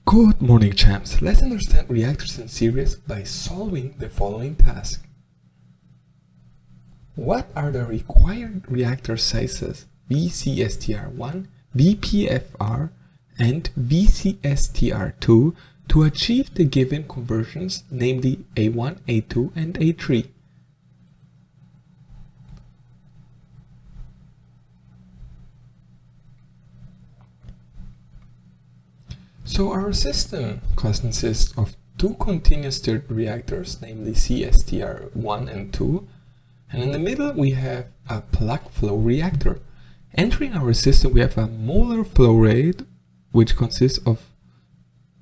Good morning, champs. Let's understand reactors in series by solving the following task. What are the required reactor sizes VCSTR1, VPFR, and VCSTR2 to achieve the given conversions, namely A1, A2, and A3? So our system consists of two continuous stirred reactors, namely CSTR1 and 2, and in the middle we have a plug flow reactor. Entering our system we have a molar flow rate which consists of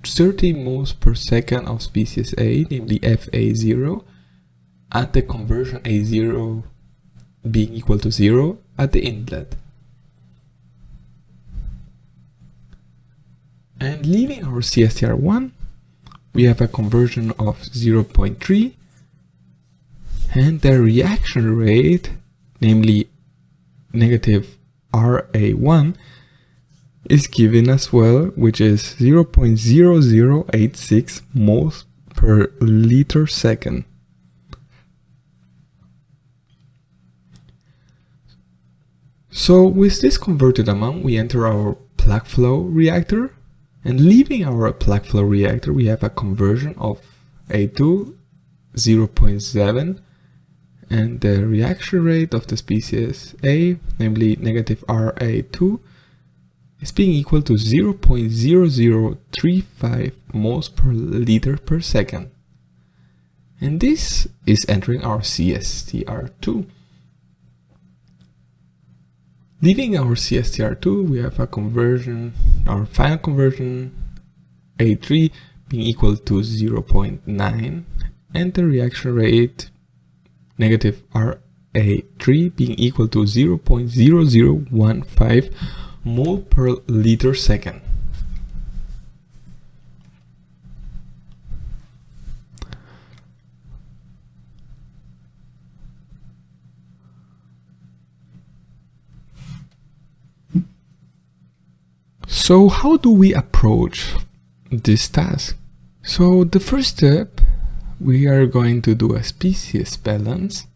30 moles per second of species A, namely FA0, at the conversion A0 being equal to 0 at the inlet. And leaving our CSTR1, we have a conversion of 0.3, and the reaction rate, namely negative RA1, is given as well, which is 0.0086 moles per liter second. So with this converted amount, we enter our plug flow reactor. And leaving our plug flow reactor, we have a conversion of A2, 0.7, and the reaction rate of the species A, namely negative RA2, is being equal to 0.0035 moles per liter per second. And this is entering our CSTR2. Leaving our CSTR2, we have a conversion, our final conversion, A3 being equal to 0.9, and the reaction rate, negative RA3 being equal to 0.0015 mole per liter second. So how do we approach this task? So the first step, we are going to do a species balance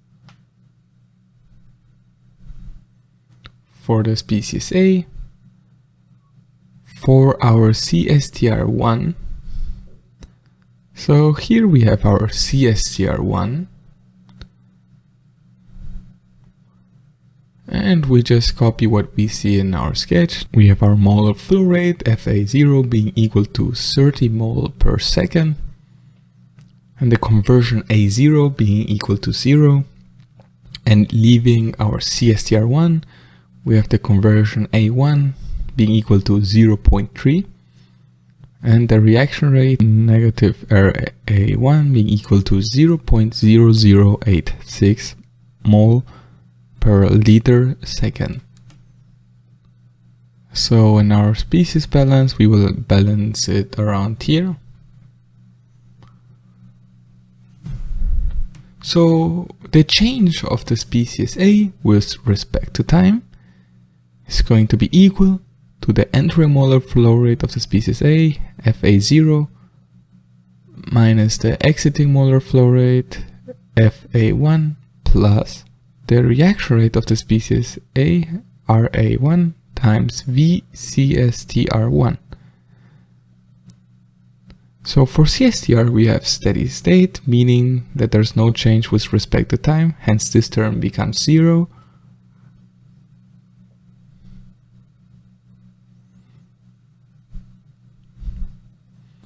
for the species A, for our CSTR1. So here we have our CSTR1, and we just copy what we see in our sketch. We have our molar flow rate, FA0, being equal to 30 mole per second, and the conversion A0 being equal to 0. And leaving our CSTR1, we have the conversion A1 being equal to 0.3, and the reaction rate, negative RA1, being equal to 0.0086 mole per liter second. So in our species balance, we will balance it around here. So the change of the species A with respect to time is going to be equal to the entering molar flow rate of the species A, FA0, minus the exiting molar flow rate, FA1, plus the reaction rate of the species A, RA1, times VCSTR1. So for CSTR we have steady state, meaning that there's no change with respect to time, hence this term becomes 0.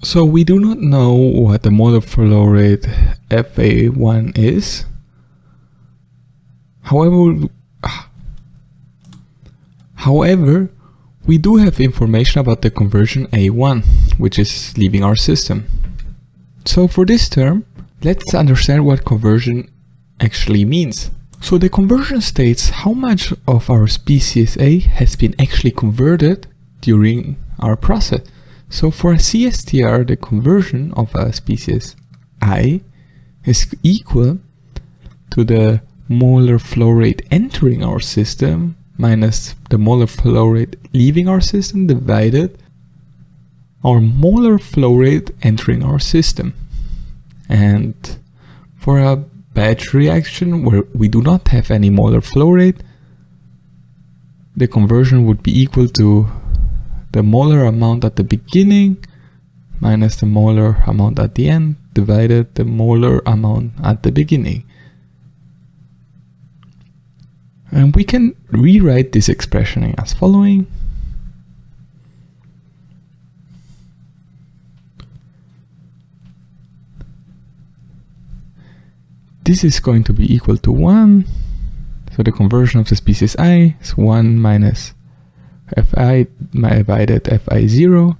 So we do not know what the molar flow rate FA1 is. However, we do have information about the conversion A1, which is leaving our system. So for this term, let's understand what conversion actually means. So the conversion states how much of our species A has been actually converted during our process. So for a CSTR, the conversion of a species I is equal to the molar flow rate entering our system minus the molar flow rate leaving our system divided our molar flow rate entering our system. And for a batch reaction where we do not have any molar flow rate, the conversion would be equal to the molar amount at the beginning minus the molar amount at the end divided the molar amount at the beginning. And we can rewrite this expression as following. This is going to be equal to 1. So the conversion of the species I is 1 minus Fi divided Fi0.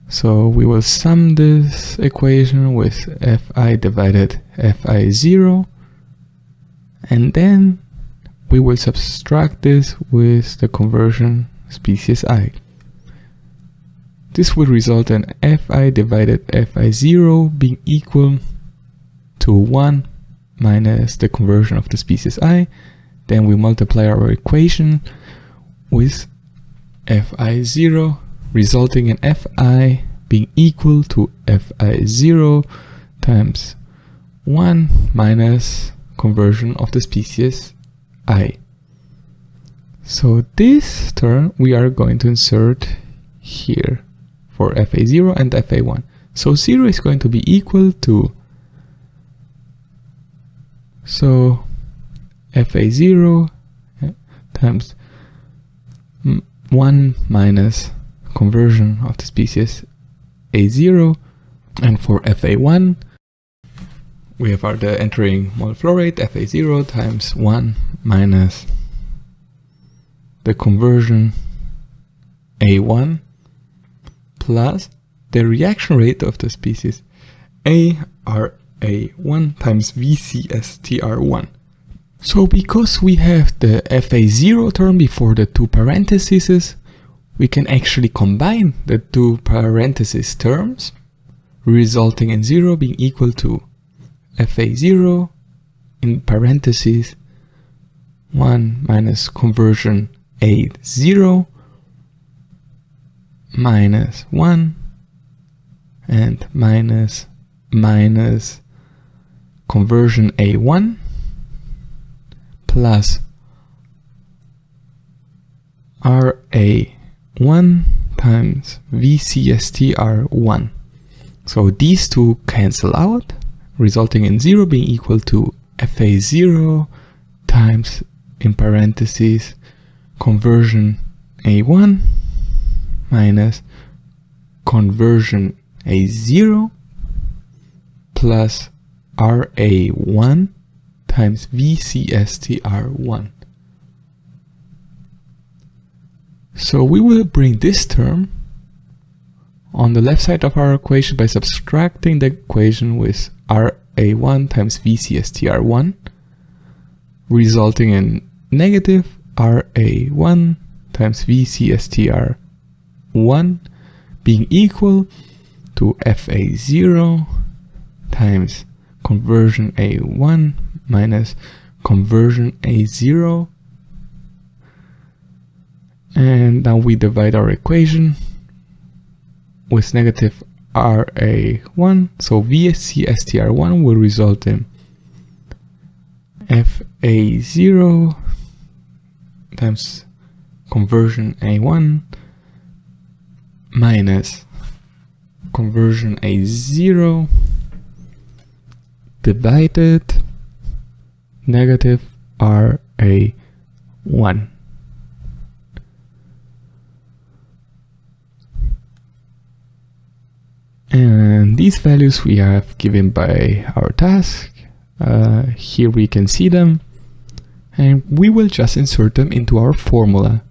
So we will sum this equation with Fi divided Fi0. And then we will subtract this with the conversion species I. This will result in Fi divided Fi0 being equal to 1 minus the conversion of the species I. Then we multiply our equation with Fi0, resulting in Fi being equal to Fi0 times 1 minus conversion of the species I. So this term we are going to insert here for Fa0 and Fa1. So 0 is going to be equal to, so Fa0 times 1 minus conversion of the species A0, and for Fa1 we have the entering molar flow rate Fa0 times 1 minus the conversion A1 plus the reaction rate of the species ARA1 times VCSTR1. So because we have the Fa0 term before the two parentheses, we can actually combine the two parentheses terms, resulting in 0 being equal to Fa0 in parentheses 1 minus conversion A0 minus 1 and minus conversion A1 plus RA1 times VCSTR1. So these two cancel out, resulting in 0 being equal to Fa0 times, in parentheses, conversion A1 minus conversion A0 plus RA1 times VCSTR1. So we will bring this term on the left side of our equation by subtracting the equation with RA1 times VCSTR1, resulting in negative RA1 times VCSTR1 being equal to Fa0 times conversion A1 minus conversion A0. And now we divide our equation with negative RA1, so VCSTR1 will result in Fa0 times conversion A1 minus conversion A0 divided negative RA1. And these values we have given by our task. Here we can see them, and we will just insert them into our formula.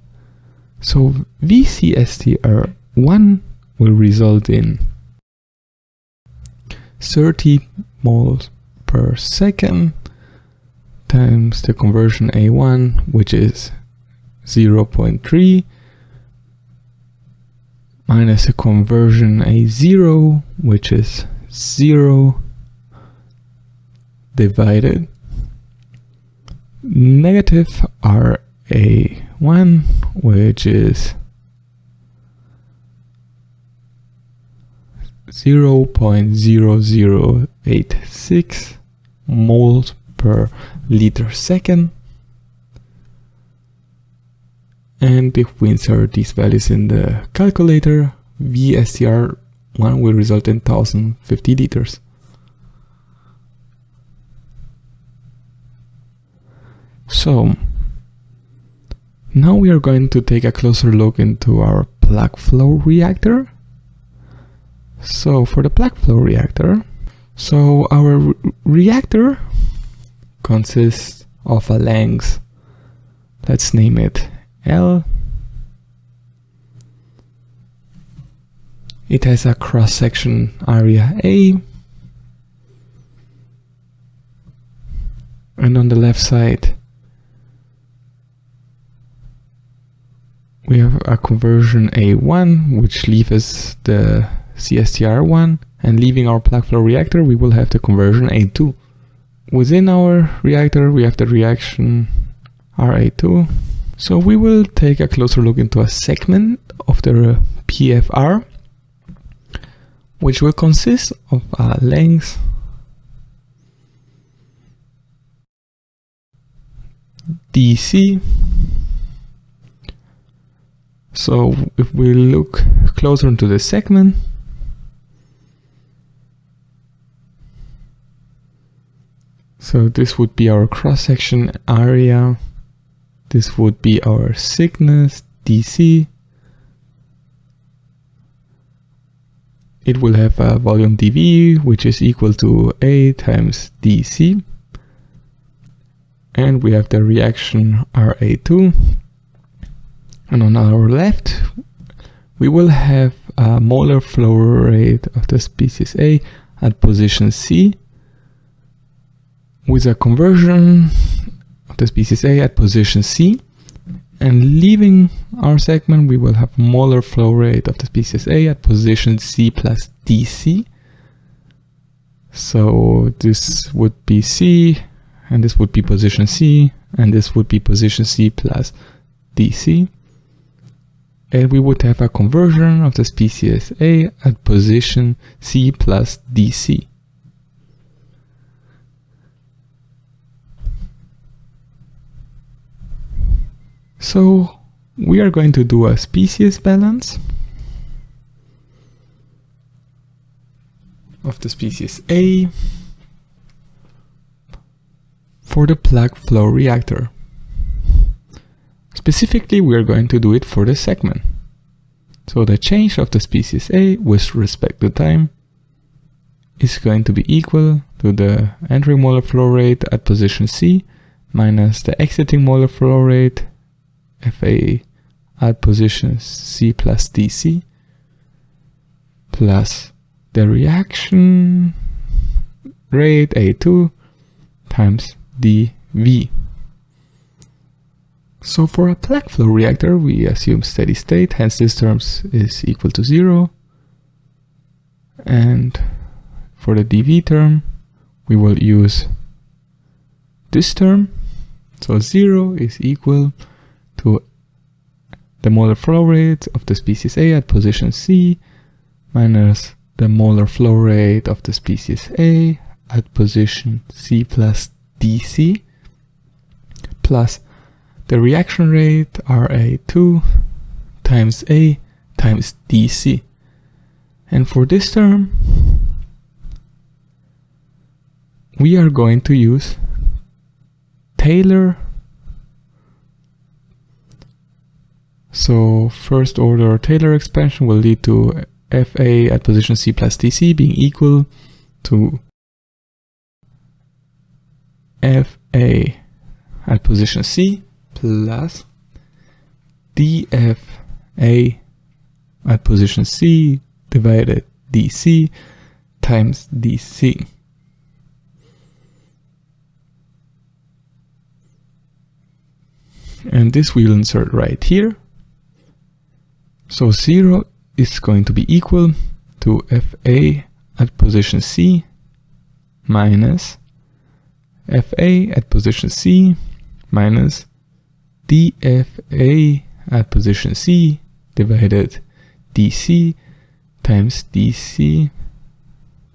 So VCSTR1 will result in 30 moles per second times the conversion A1, which is 0.3, minus the conversion A0, which is 0, divided negative RA1, which is 0.0086 moles per liter second. And if we insert these values in the calculator, VSTR1 will result in 1050 liters. So now we are going to take a closer look into our plug flow reactor. So for the plug flow reactor, so our reactor consists of a length, let's name it L. It has a cross-section area A, and on the left side we have a conversion A1, which leaves the CSTR1, and leaving our plug flow reactor we will have the conversion A2. Within our reactor we have the reaction RA2. So we will take a closer look into a segment of the PFR, which will consist of a length DC. So if we look closer into the segment, so this would be our cross-section area, this would be our thickness DC, it will have a volume dV, which is equal to A times DC, and we have the reaction RA2. And on our left, we will have a molar flow rate of the species A at position C, with a conversion of the species A at position C. And leaving our segment, we will have molar flow rate of the species A at position C plus DC. So this would be C, and this would be position C, and this would be position C plus DC. And we would have a conversion of the species A at position C plus DC. So we are going to do a species balance of the species A for the plug flow reactor. Specifically, we are going to do it for the segment. So the change of the species A with respect to time is going to be equal to the entering molar flow rate at position C minus the exiting molar flow rate FA at position C plus DC plus the reaction rate A2 times dV. So for a plug flow reactor, we assume steady state, hence this term is equal to 0. And for the dV term, we will use this term. So 0 is equal to the molar flow rate of the species A at position C minus the molar flow rate of the species A at position C plus DC plus the reaction rate RA2 times A times DC. And for this term, we are going to use Taylor. So first order Taylor expansion will lead to FA at position C plus DC being equal to FA at position C plus dFA at position C divided DC times DC. And this we will insert right here. So 0 is going to be equal to FA at position C minus FA at position C minus dFA at position C divided DC times DC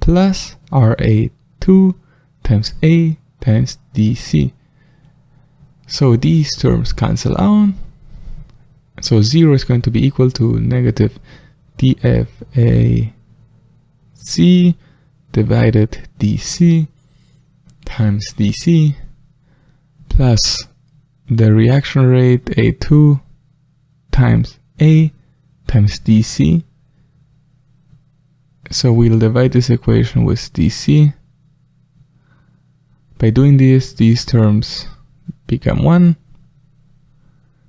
plus RA2 times A times DC. So these terms cancel out. So 0 is going to be equal to negative dFAC divided DC times DC plus the reaction rate A2 times A times DC. So we'll divide this equation with DC. By doing this, these terms become 1.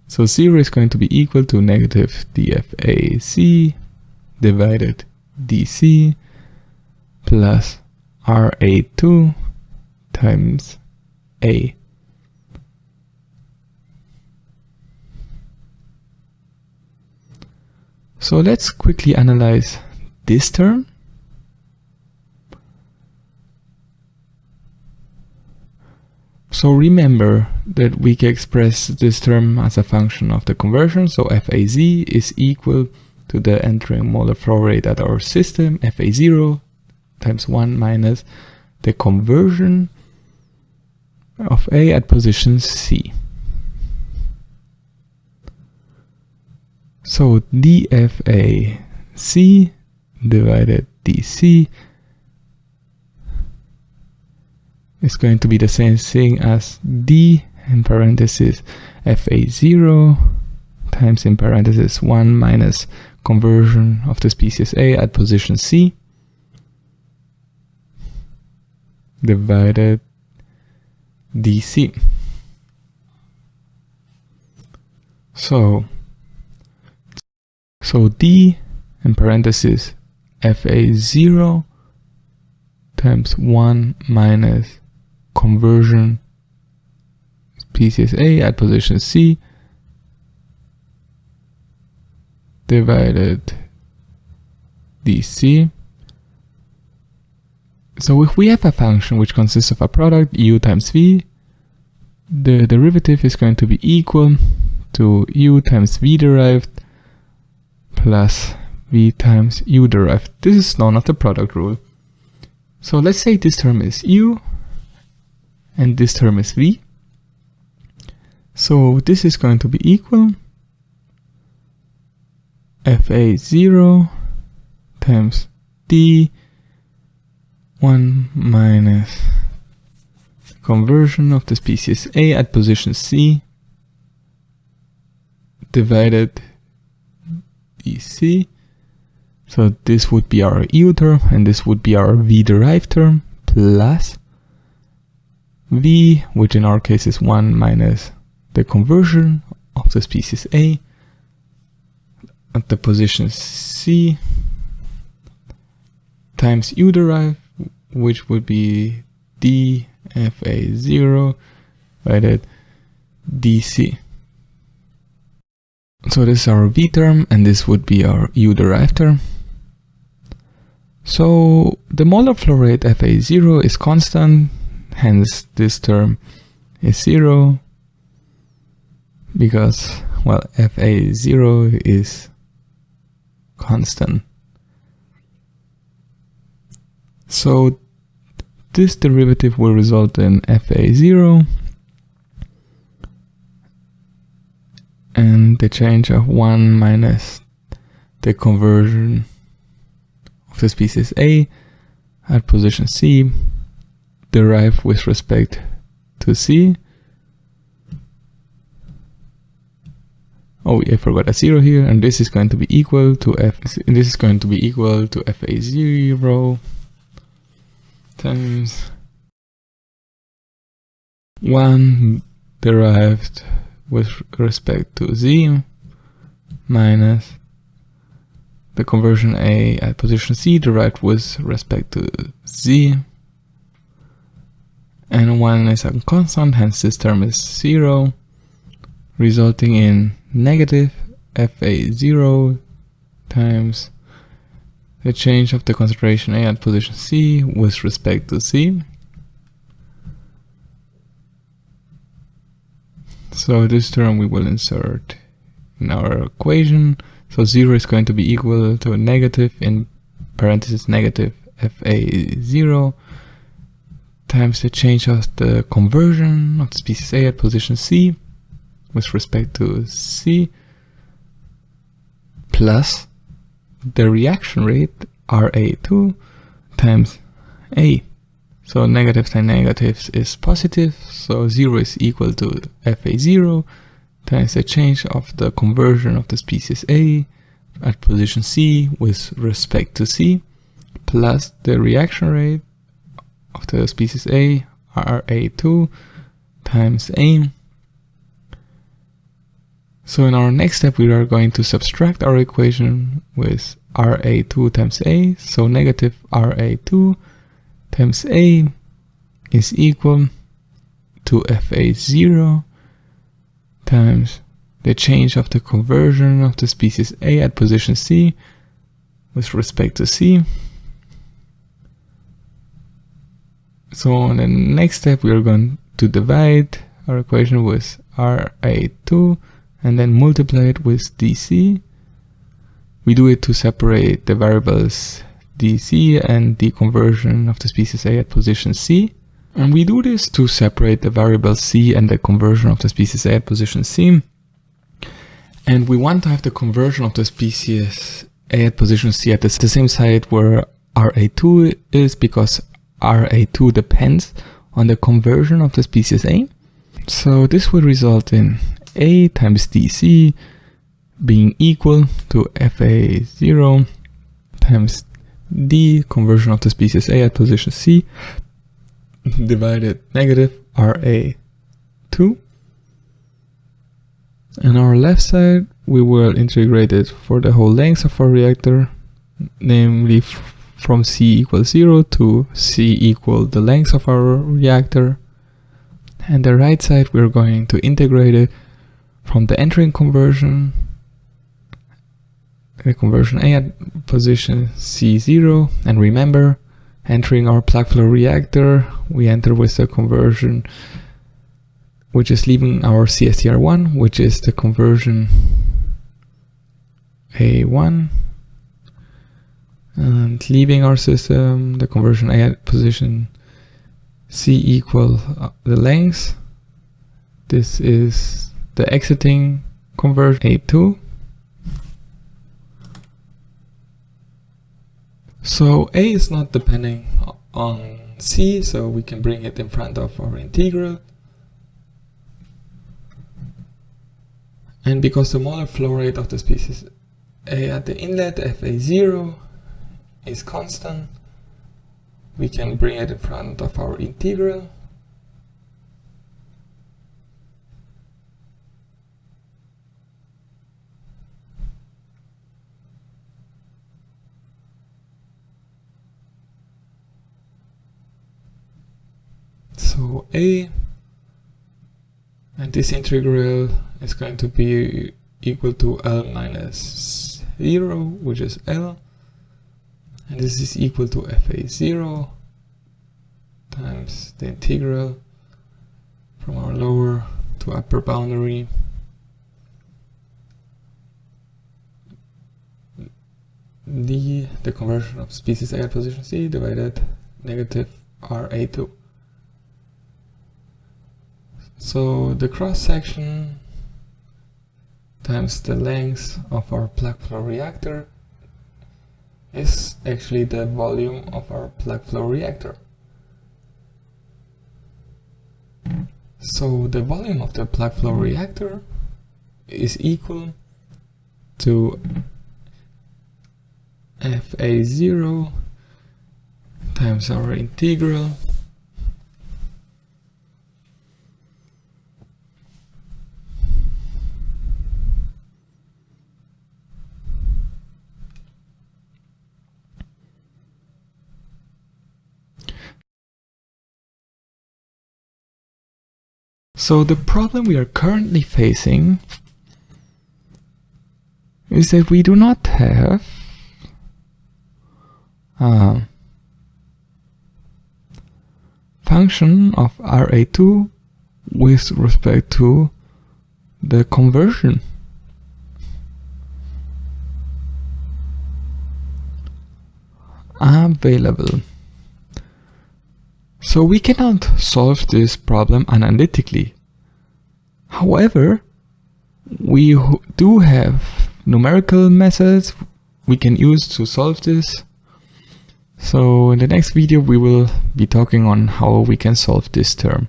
So 0 is going to be equal to negative dFAC divided DC plus RA2 times A. So let's quickly analyze this term. So remember that we can express this term as a function of the conversion. So FAZ is equal to the entering molar flow rate at our system, FA0 times 1 minus the conversion of A at position C. So dFAC divided DC is going to be the same thing as D in parentheses FA0 times in parentheses 1 minus conversion of the species A at position C divided DC. So D in parentheses FA0 times 1 minus conversion species A at position C divided DC. So if we have a function which consists of a product u times v, the derivative is going to be equal to u times v derived plus v times u derived. This is known as the product rule. So let's say this term is u and this term is v. So this is going to be equal FA0 times D 1 minus conversion of the species A at position C divided DC. So this would be our u term and this would be our v derived term plus v, which in our case is 1 minus the conversion of the species A at the position C times u derived, which would be dFA0 divided DC. So this is our v term and this would be our u derived term. So the molar flow rate FA0 is constant, hence this term is 0 because, well, FA0 is constant. So this derivative will result in FA0 and the change of 1 minus the conversion of the species A at position C derived with respect to C. Oh, I forgot a 0 here, and this is going to be equal to FA0 times 1 derived with respect to Z minus the conversion A at position C derived with respect to Z, and 1 is a constant, hence this term is 0, resulting in negative FA0 times the change of the concentration A at position C with respect to C. So this term we will insert in our equation. So 0 is going to be equal to negative, in parentheses, negative Fa0 times the change of the conversion of the species A at position C with respect to C plus the reaction rate Ra2 times A. So negative times negatives is positive, so 0 is equal to Fa0 times the change of the conversion of the species A at position C with respect to C plus the reaction rate of the species A, Ra2 times A. So in our next step we are going to subtract our equation with Ra2 times A, so negative Ra2 times A is equal to Fa0 times the change of the conversion of the species A at position C with respect to C. So in the next step we are going to divide our equation with Ra2 and then multiply it with dc. We do it to separate the variables dc and the conversion of the species A at position C. And we do this to separate the variable C and the conversion of the species A at position C. And we want to have the conversion of the species A at position C at the same site where Ra2 is, because Ra2 depends on the conversion of the species A. So this will result in A times dc being equal to Fa0 times d conversion of the species A at position C divided negative Ra2. And our left side we will integrate it for the whole length of our reactor, namely from C equals 0 to C equal the length of our reactor. And the right side we're going to integrate it from the entering conversion, the conversion A at position C0. And remember, entering our plug flow reactor, we enter with the conversion which is leaving our CSTR1, which is the conversion A1, and leaving our system the conversion A at position C equal the length. This is the exiting conversion A2. So A is not depending on C, so we can bring it in front of our integral. And because the molar flow rate of the species A at the inlet, Fa0, is constant, we can bring it in front of our integral. So A, and this integral is going to be equal to L minus 0, which is L, and this is equal to Fa0 times the integral from our lower to upper boundary d, the conversion of species A at position C, divided negative Ra2. So the cross section times the length of our plug flow reactor is actually the volume of our plug flow reactor. So the volume of the plug flow reactor is equal to Fa0 times our integral So the problem we are currently facing is that we do not have a function of Ra2 with respect to the conversion. available. So we cannot solve this problem analytically. However, we do have numerical methods we can use to solve this. So in the next video we will be talking on how we can solve this term.